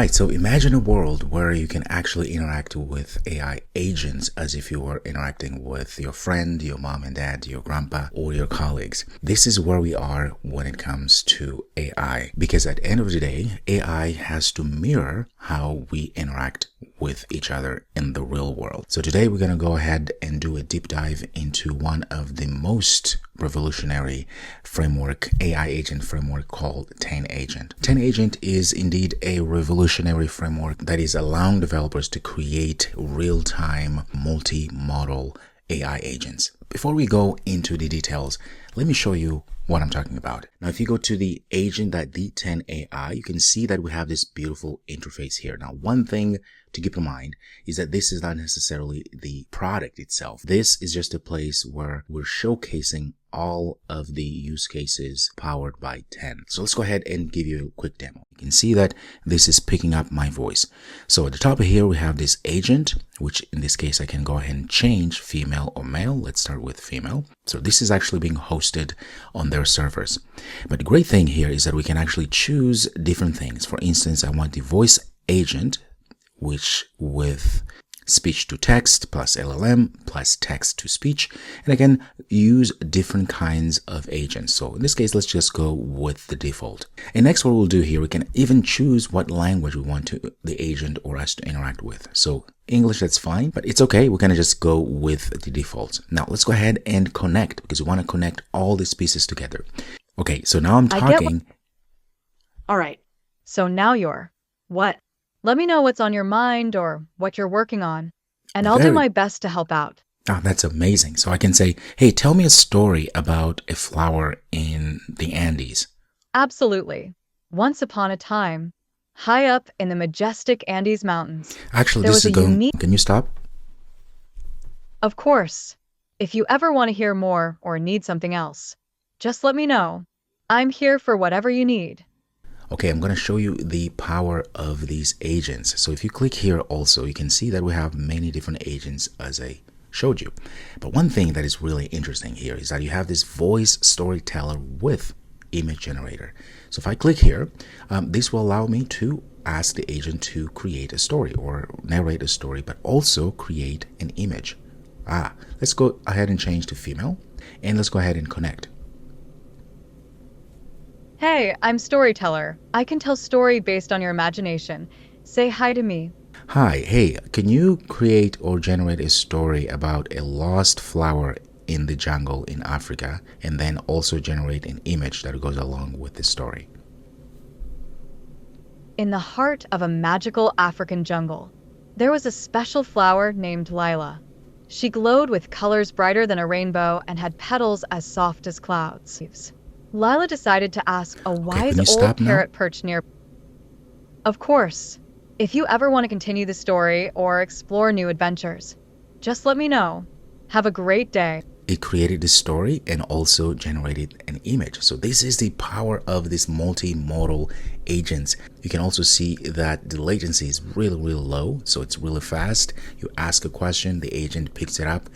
Right, so imagine a world where you can actually interact with AI agents as if you were interacting with your friend, your mom and dad, your grandpa, or your colleagues. This is where we are when it comes to AI, because at the end of the day, AI has to mirror how we interact with each other in the real world. So today we're going to go ahead and do a deep dive into one of the most revolutionary framework, AI agent framework called TenAgent. TenAgent is indeed a revolutionary framework that is allowing developers to create real-time multimodal AI agents. Before we go into the details, let me show you what I'm talking about. Now, if you go to the agent.d10ai, you can see that we have this beautiful interface here. Now, one thing to keep in mind is that this is not necessarily the product itself. This is just a place where we're showcasing all of the use cases powered by Ten. So let's go ahead and give you a quick demo. You can see that this is picking up my voice. So at the top of here, we have this agent, which in this case, I can go ahead and change female or male. Let's start with female. So this is actually being hosted on their servers. But the great thing here is that we can actually choose different things. For instance, I want the voice agent, which with speech to text plus LLM plus text to speech, and I can use different kinds of agents. So in this case, let's just go with the default. And next, what we'll do here, we can even choose what language we want the agent or us to interact with. So English, that's fine, but it's okay. We're gonna just go with the default. Now let's go ahead and connect, because we want to connect all these pieces together. Okay, so now I'm talking. All right, so now you're what? Let me know what's on your mind or what you're working on, and I'll do my best to help out. Oh, that's amazing. So I can say, hey, tell me a story about a flower in the Andes. Absolutely. Once upon a time, high up in the majestic Andes Mountains, Actually, there this was is a going. unique... Can you stop? Of course. If you ever want to hear more or need something else, just let me know. I'm here for whatever you need. Okay, I'm going to show you the power of these agents. So if you click here also, you can see that we have many different agents as I showed you. But one thing that is really interesting here is that you have this voice storyteller with image generator. So if I click here, this will allow me to ask the agent to create a story or narrate a story, but also create an image. Let's go ahead and change to female, and let's go ahead and connect. Hey, I'm Storyteller. I can tell story based on your imagination. Say hi to me. Hi, hey, can you create or generate a story about a lost flower in the jungle in Africa, and then also generate an image that goes along with the story? In the heart of a magical African jungle, there was a special flower named Lila. She glowed with colors brighter than a rainbow and had petals as soft as clouds. Lila decided to ask a wise old parrot perched near. Of course. If you ever want to continue the story or explore new adventures, just let me know. Have a great day. It created the story and also generated an image. So this is the power of this multimodal agents. You can also see that the latency is really low, so it's really fast. You ask a question, the agent picks it up,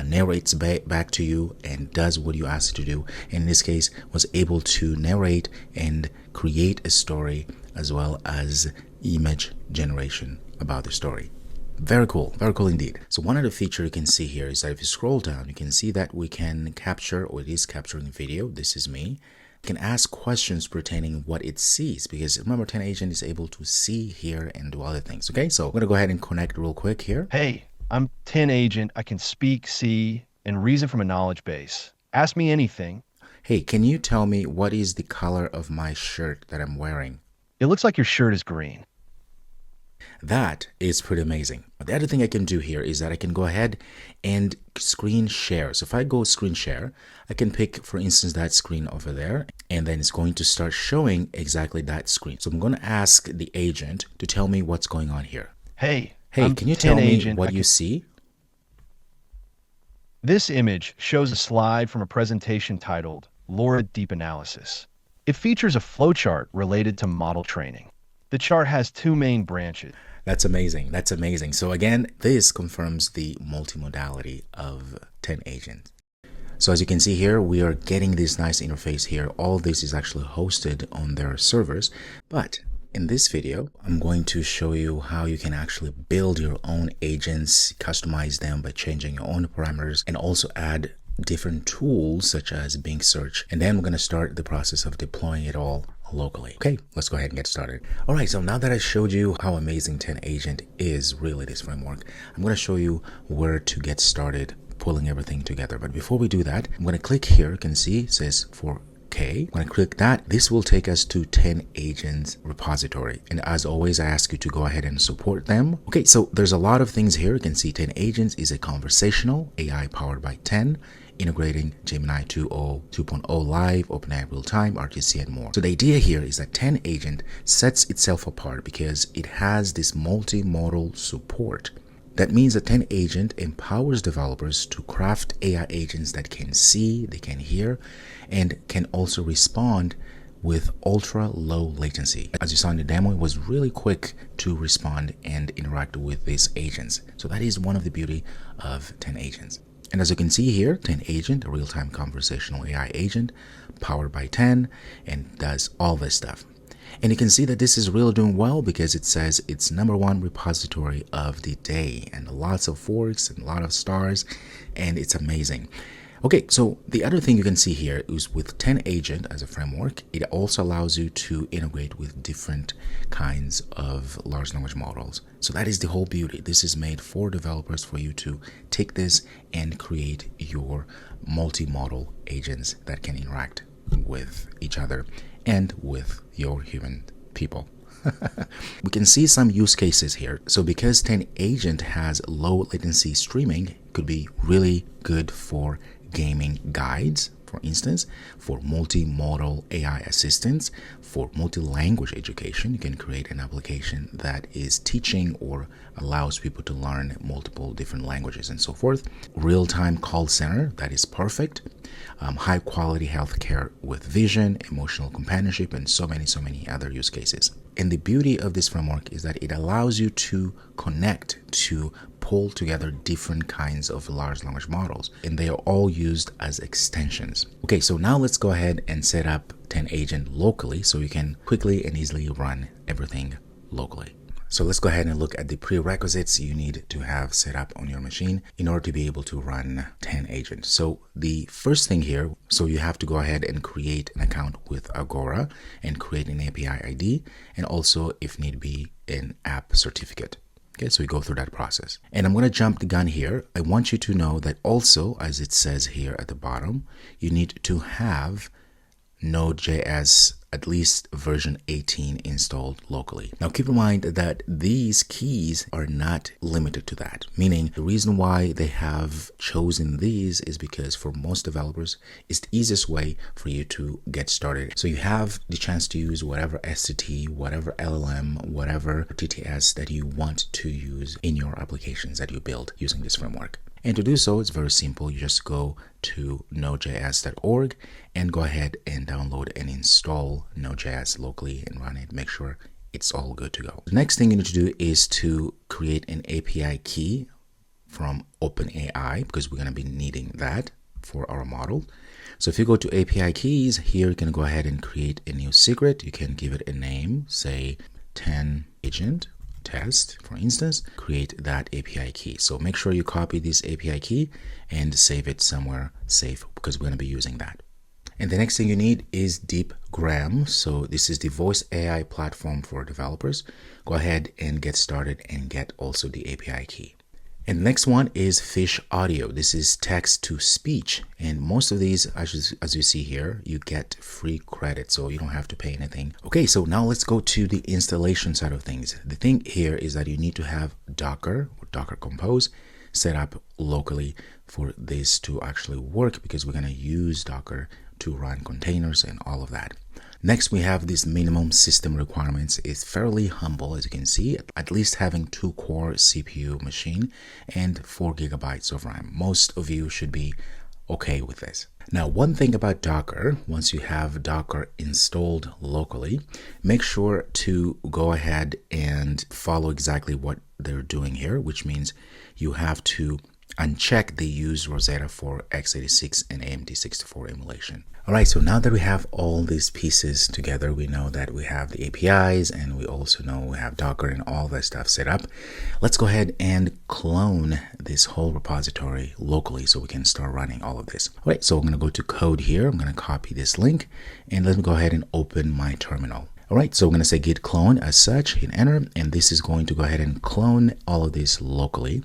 narrates back to you, and does what you asked it to do. In this case, was able to narrate and create a story as well as image generation about the story. Very cool indeed. So one of the features you can see here is that if you scroll down, you can see that we can capture, or it is capturing video. This is me. You can ask questions pertaining what it sees, because remember, TenAgent is able to see, hear, and do other things. Okay, so I'm going to go ahead and connect real quick here. Hey, I'm TenAgent. I can speak, see, and reason from a knowledge base. Ask me anything. Hey, can you tell me what is the color of my shirt that I'm wearing? It looks like your shirt is green. That is pretty amazing. The other thing I can do here is that I can go ahead and screen share. So if I go screen share, I can pick, for instance, that screen over there, and then it's going to start showing exactly that screen. So I'm going to ask the agent to tell me what's going on here. Hey, can you tell me what you see? This image shows a slide from a presentation titled LoRa Deep Analysis. It features a flowchart related to model training. The chart has two main branches. That's amazing. That's amazing. So again, this confirms the multimodality of TenAgent. So as you can see here, we are getting this nice interface here. All this is actually hosted on their servers, but In this video, I'm going to show you how you can actually build your own agents, customize them by changing your own parameters, and also add different tools such as Bing search. And then we're going to start the process of deploying it all locally. Okay, let's go ahead and get started. All right, so now that I showed you how amazing 10agent is, really this framework, I'm going to show you where to get started pulling everything together. But before we do that, I'm going to click here. You can see it says 4K. When I click that, this will take us to 10agents repository. And as always, I ask you to go ahead and support them. Okay, so there's a lot of things here. You can see 10agents is a conversational AI powered by 10, integrating Gemini 2.0 Live, OpenAI Real-Time, RTC, and more. So the idea here is that 10agent sets itself apart because it has this multimodal support. That means that 10agent empowers developers to craft AI agents that can see, they can hear, and can also respond with ultra low latency. As you saw in the demo, it was really quick to respond and interact with these agents. So that is one of the beauty of 10agents. And as you can see here, 10agent, a real-time conversational AI agent powered by 10, and does all this stuff. And you can see that this is really doing well because it says it's #1 repository of the day, and lots of forks and a lot of stars, and it's amazing. Okay, so the other thing you can see here is with 10agent as a framework, it also allows you to integrate with different kinds of large language models. So that is the whole beauty. This is made for developers for you to take this and create your multi-model agents that can interact with each other and with your human people. We can see some use cases here. So because 10agent has low latency streaming, it could be really good for gaming guides, for instance, for multimodal AI assistants, for multi-language education. You can create an application that is teaching or allows people to learn multiple different languages and so forth. Real-time call center, that is perfect. High quality healthcare with vision, emotional companionship, and so many other use cases. And the beauty of this framework is that it allows you to connect, to pull together different kinds of large language models, and they are all used as extensions. Okay, so now let's go ahead and set up 10agent locally so you can quickly and easily run everything locally. So let's go ahead and look at the prerequisites you need to have set up on your machine in order to be able to run 10agent. So the first thing here, so you have to go ahead and create an account with Agora and create an API ID, and also, if need be, an app certificate. Okay, so we go through that process. And I'm going to jump the gun here. I want you to know that also, as it says here at the bottom, you need to have Node.js at least version 18 installed locally. Now keep in mind that these keys are not limited to that, meaning the reason why they have chosen these is because for most developers, it's the easiest way for you to get started. So you have the chance to use whatever STT, whatever LLM, whatever TTS that you want to use in your applications that you build using this framework. And to do so, it's very simple. You just go to nodejs.org and go ahead and download and install Node.js locally and run it. Make sure it's all good to go. The next thing you need to do is to create an API key from OpenAI, because we're going to be needing that for our model. So if you go to API keys, here you can go ahead and create a new secret. You can give it a name, say 10agent test, for instance, create that API key. So make sure you copy this API key and save it somewhere safe, because we're going to be using that. And the next thing you need is DeepGram. So this is the voice AI platform for developers. Go ahead and get started and get also the API key. And the next one is Fish Audio. This is text to speech. And most of these, as you see here, you get free credit, so you don't have to pay anything. Okay, so now let's go to the installation side of things. The thing here is that you need to have Docker or Docker Compose set up locally for this to actually work, because we're going to use Docker to run containers and all of that. Next, we have this minimum system requirements. It's fairly humble, as you can see, at least having 2-core CPU machine and 4 GB of RAM. Most of you should be okay with this. Now, one thing about Docker, once you have Docker installed locally, make sure to go ahead and follow exactly what they're doing here, which means you have to uncheck the use Rosetta for x86 and AMD64 emulation. Alright, so now that we have all these pieces together, we know that we have the APIs and we also know we have Docker and all that stuff set up. Let's go ahead and clone this whole repository locally so we can start running all of this. Alright, so I'm going to go to code here. I'm going to copy this link and let me go ahead and open my terminal. Alright, so I'm going to say git clone as such, hit enter, and this is going to go ahead and clone all of this locally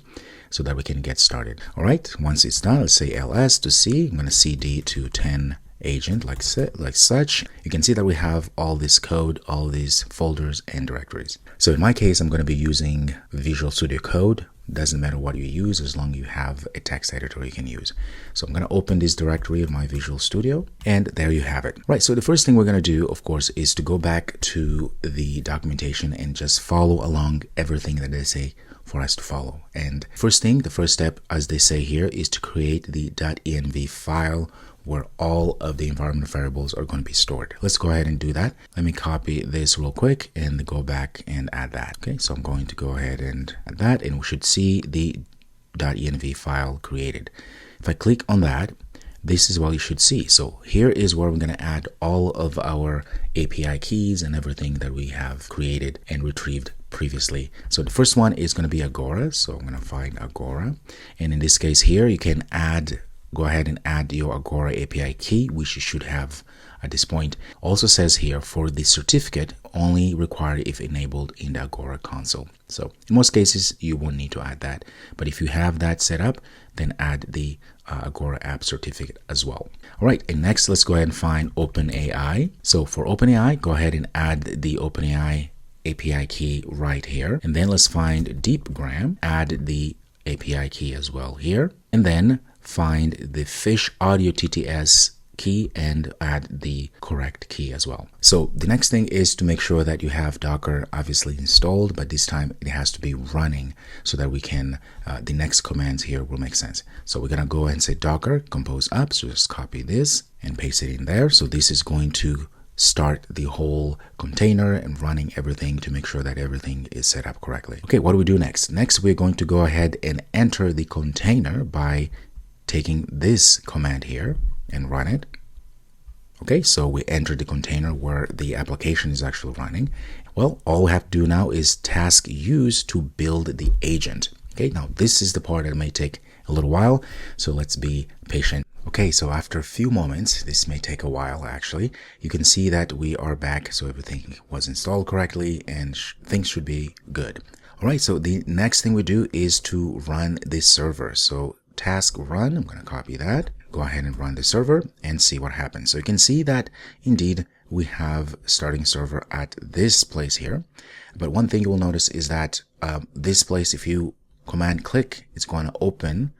so that we can get started. Alright, once it's done, let's say ls to c. I'm going to cd to 10 agent like such. You can see that we have all this code, all these folders and directories. So in my case, I'm going to be using Visual Studio Code. Doesn't matter what you use as long as you have a text editor you can use. So I'm going to open this directory of my Visual Studio, and there you have it. Right, so the first thing we're going to do, of course, is to go back to the documentation and just follow along everything that they say for us to follow. And the first step, as they say here, is to create the .env file where all of the environment variables are going to be stored. Let's go ahead and do that. Let me copy this real quick and go back and add that. Okay, so I'm going to go ahead and add that, and we should see the .env file created. If I click on that, this is what you should see. So here is where we're going to add all of our API keys and everything that we have created and retrieved previously. So the first one is going to be Agora. So I'm going to find Agora. And in this case here, you can go ahead and add your Agora API key, which you should have at this point. Also says here for the certificate, only required if enabled in the Agora console. So in most cases, you won't need to add that. But if you have that set up, then add the Agora app certificate as well. All right, and next, let's go ahead and find OpenAI. So for OpenAI, go ahead and add the OpenAI API key right here. And then let's find DeepGram, add the API key as well here. And then find the Fish Audio TTS key and add the correct key as well. So the next thing is to make sure that you have Docker obviously installed, but this time it has to be running so that we can, the next commands here will make sense. So we're going to go ahead and say Docker compose up. So just copy this and paste it in there. So this is going to start the whole container and running everything to make sure that everything is set up correctly. Okay, what do we do next? Next, we're going to go ahead and enter the container by taking this command here and run it. Okay, so we enter the container where the application is actually running. Well, all we have to do now is task use to build the agent. Okay, now this is the part that may take a little while, so let's be patient. Okay, so after a few moments, this may take a while actually, you can see that we are back, so everything was installed correctly and things should be good. All right, so the next thing we do is to run this server. So task run, I'm going to copy that, go ahead and run the server and see what happens. So you can see that indeed we have starting server at this place here. But one thing you will notice is that this place, if you command click, it's going to open,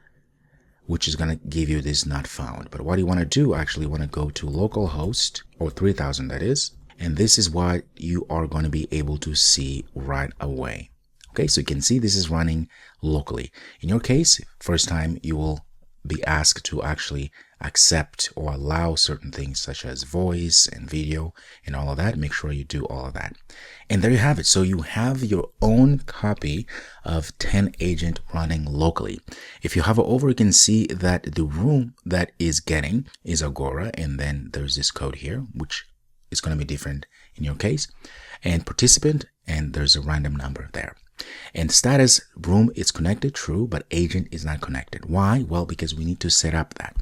which is going to give you this not found. But what you want to do, actually want to go to localhost, or 3000 that is, and this is what you are going to be able to see right away. Okay, so you can see this is running locally. In your case, first time you will be asked to actually accept or allow certain things such as voice and video and all of that. Make sure you do all of that. And there you have it. So you have your own copy of 10 agent running locally. If you hover over, you can see that the room that is getting is Agora. And then there's this code here, which is going to be different in your case, and participant, and there's a random number there. And status room is connected, true, but agent is not connected. Why? Well, because we need to set up that.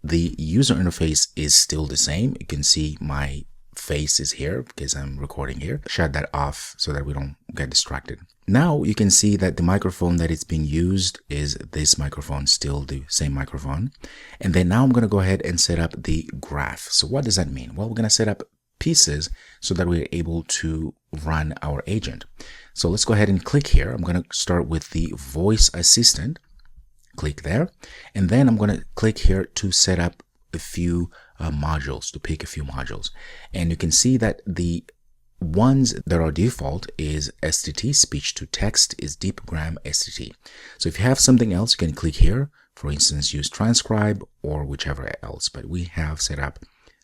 The user interface is still the same. You can see my face is here because I'm recording here. Shut that off so that we don't get distracted. Now you can see that the microphone that is being used is this microphone, still the same microphone. And then now I'm going to go ahead and set up the graph. So what does that mean? Well, we're going to set up pieces so that we're able to run our agent. So let's go ahead and click here. I'm going to start with the voice assistant. Click there. And then I'm going to click here to set up a few modules, to pick a few modules. And you can see that the ones that are default is STT, speech to text, is DeepGram STT. So if you have something else, you can click here. For instance, use transcribe or whichever else, but we have set up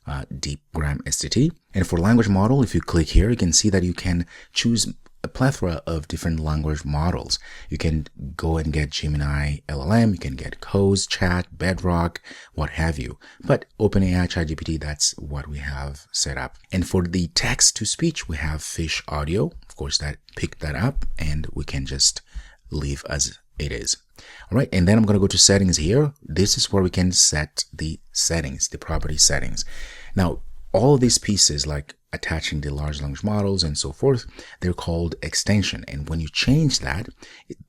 DeepGram STT. And for language model, if you click here, you can see that you can choose a plethora of different language models. You can go and get Gemini LLM, you can get Coase, Chat, Bedrock, what have you. But OpenAI ChatGPT, that's what we have set up. And for the text to speech, we have Fish Audio. Of course, that picked that up, and we can just leave as it is. All right, and then I'm going to go to settings here. This is where we can set the settings, the property settings. Now, all of these pieces, like attaching the large language models and so forth, they're called extension. And when you change that,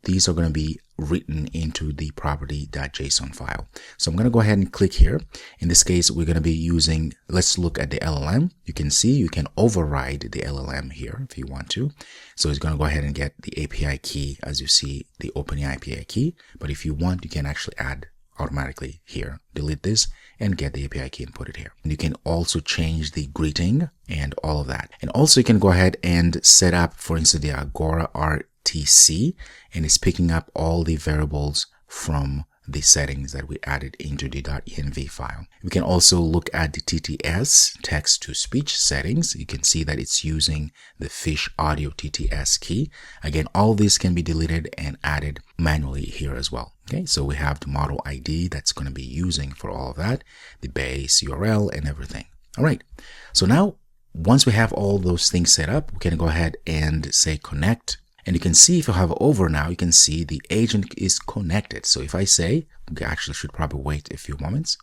these are going to be written into the property.json file. So I'm going to go ahead and click here. In this case, we're going to be using, let's look at the LLM. You can see you can override the LLM here if you want to. So it's going to go ahead and get the API key, as you see, the OpenAI API key. But if you want, you can actually add automatically here. Delete this and get the API key and put it here. And you can also change the greeting and all of that. And also you can go ahead and set up, for instance, the Agora RTC, and it's picking up all the variables from the settings that we added into the .env file. We can also look at the TTS, text to speech settings. You can see that it's using the Fish Audio TTS key. Again, all this can be deleted and added manually here as well. Okay, so we have the model ID that's going to be using for all of that, the base URL and everything. All right, so now once we have all those things set up, we can go ahead and say connect. And you can see if you have over now, you can see the agent is connected. So if I say, we actually should probably wait a few moments.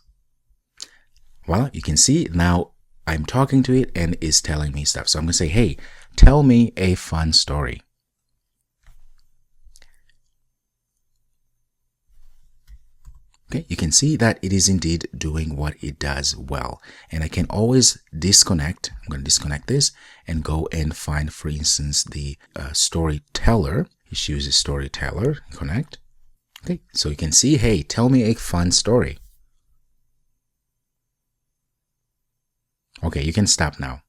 Voila, you can see now I'm talking to it and it's telling me stuff. So I'm going to say, hey, tell me a fun story. Okay, you can see that it is indeed doing what it does well. And I can always disconnect. I'm going to disconnect this and go and find, for instance, the storyteller. You choose storyteller, connect. Okay, so you can see, hey, tell me a fun story. Okay, you can stop now.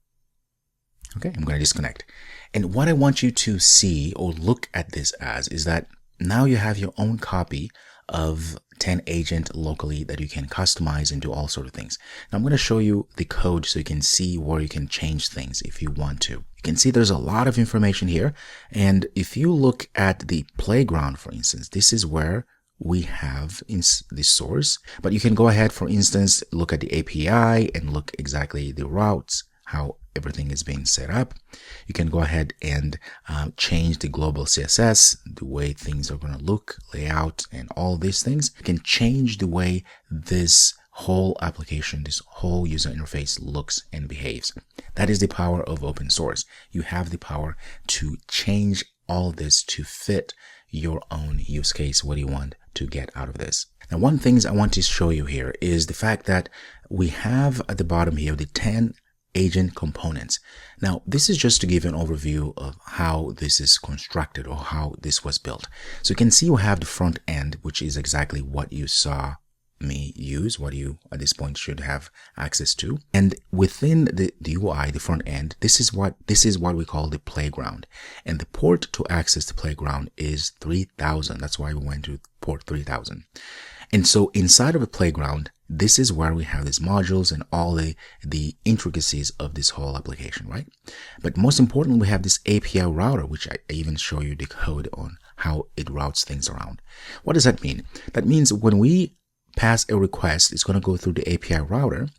Okay, I'm going to disconnect. And what I want you to see or look at this as is that now you have your own copy of 10 agent locally that you can customize and do all sort of things. Now I'm going to show you the code so you can see where you can change things if you want to. You can see there's a lot of information here. And if you look at the playground, for instance, this is where we have in the source, but you can go ahead, for instance, look at the API and look exactly the routes, how everything is being set up. You can go ahead and change the global CSS, the way things are going to look, layout, and all these things. You can change the way this whole application, this whole user interface looks and behaves. That is the power of open source. You have the power to change all this to fit your own use case. What do you want to get out of this? Now, one thing I want to show you here is the fact that we have at the bottom here the 10 agent components. Now, this is just to give an overview of how this is constructed or how this was built. So you can see we have the front end, which is exactly what you saw me use, what you at this point should have access to. And within the UI, the front end, this is what we call the playground. And the port to access the playground is 3000. That's why we went to port 3000. And so inside of the playground, this is where we have these modules and all the intricacies of this whole application, right? But most importantly, we have this API router, which I even show you the code on how it routes things around. What does that mean? That means when we pass a request, it's going to go through the API router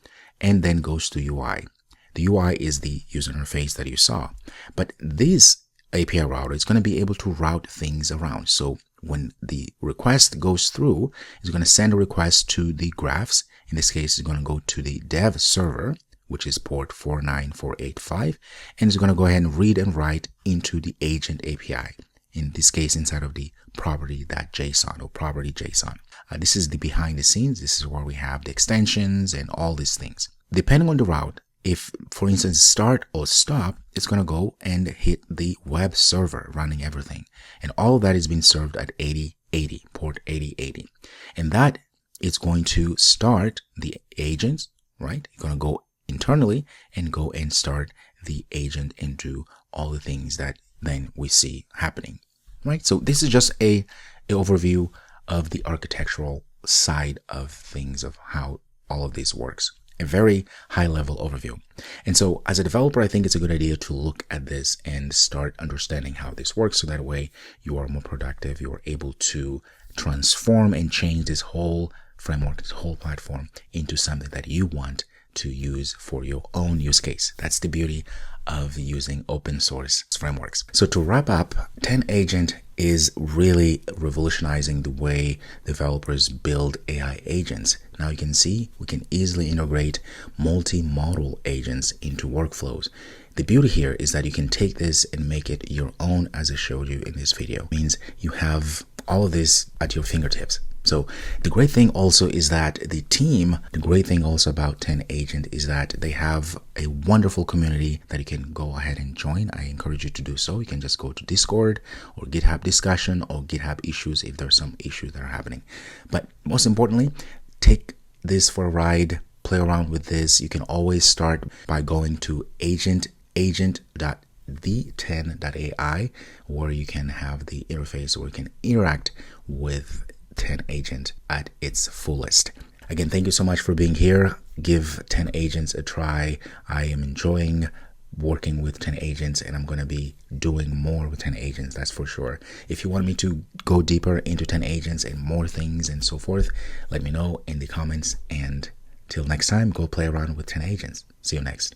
and then goes to UI. The UI is the user interface that you saw. But this API router is going to be able to route things around. So when the request goes through, it's going to send a request to the graphs. In this case, it's going to go to the dev server, which is port 49485, and it's going to go ahead and read and write into the agent API. In this case, inside of the property.json or property.json. This is the behind the scenes. This is where we have the extensions and all these things. Depending on the route, if, for instance, start or stop, it's going to go and hit the web server running everything. And all of that is being served at 8080, port 8080. And that is going to start the agents, right? You're going to go internally and go and start the agent and do all the things that then we see happening, right? So this is just a overview of the architectural side of things, of how all of this works. a very high level overview. And so as a developer, I think it's a good idea to look at this and start understanding how this works. So that way you are more productive. You are able to transform and change this whole framework, this whole platform into something that you want to use for your own use case. That's the beauty of using open source frameworks. So to wrap up, 10agent is really revolutionizing the way developers build AI agents. Now you can see we can easily integrate multi-modal agents into workflows. The beauty here is that you can take this and make it your own, as I showed you in this video. It means you have all of this at your fingertips. So the great thing also is that the great thing also about 10agent is that they have a wonderful community that you can go ahead and join. I encourage you to do so. You can just go to Discord or GitHub discussion or GitHub issues if there's some issues that are happening. But most importantly, take this for a ride, play around with this. You can always start by going to agent.the10.ai, where you can have the interface where you can interact with 10agent at its fullest. Again, thank you so much for being here. Give 10agents a try. I am enjoying working with 10agents, and I'm going to be doing more with 10agents, that's for sure. If you want me to go deeper into 10agents and more things and so forth, let me know in the comments. And till next time, go play around with 10agents. See you next.